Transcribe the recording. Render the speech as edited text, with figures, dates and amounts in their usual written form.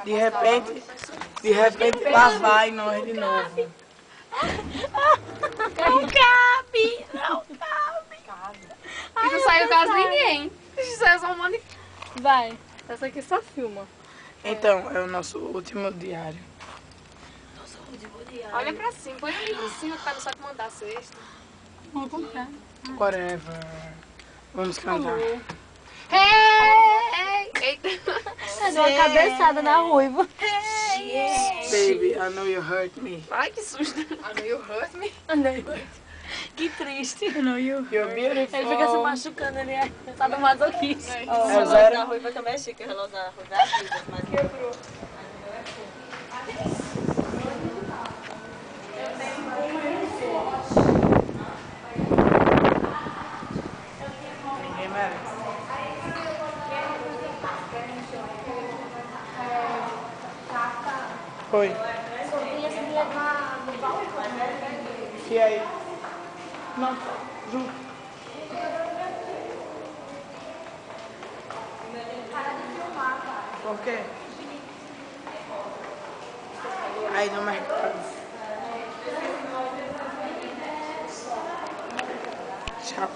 De repente lá vai nós de novo. Não cabe, não cabe. E não saiu quase ninguém. Saiu só um monte de... Vai. Essa aqui só filma. Então, é o nosso último diário. Olha pra cima, põe ali em cima pra não só te mandar a cesta. Vamos comprar. Whatever. Vamos cantar. Hey! Eita! Deu uma cabeçada na ruiva. Baby, I know you hurt me. Ai, que susto. I know you hurt me. Que triste. You're beautiful. Ele fica se machucando, ele é sado masoquista. É zero. A ruiva também é chique, o relógio da ruiva é vida, mas quebrou. Ninguém merece. Oi. E aí? Não, junto. Por quê? Aí no mercado. Tchau.